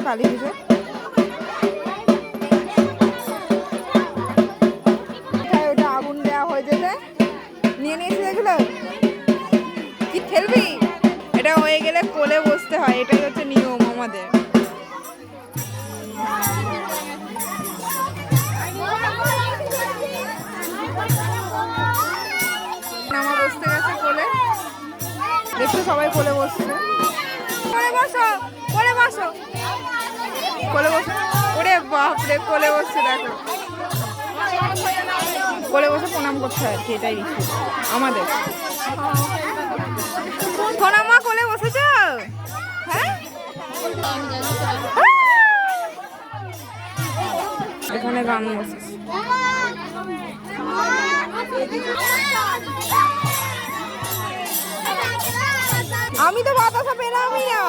কালী পুজো। ওটা আগুন দেওয়া হয়ে যেতে নিয়ে নিয়েছি, দেখলো কি খেলবি? এটা হয়ে গেলে কোলে বসতে হয়, এটাই হচ্ছে নিয়ম আমাদের। নামা বসতে গেছে কোলে, দেখছো সবাই কোলে বসছে। কোলে বসো, কোলে বসো, কোলে বসো। ওরে বাপরে, কোলে বসছে দেখো। কোলে বসে প্রণাম করতে হয় আর কি, এটাই রীতি আমাদের। সোনামা কোলে বসেছ? হ্যাঁ, এখানে গান বসেছে। আমি তো বাতাসা পেলামই না।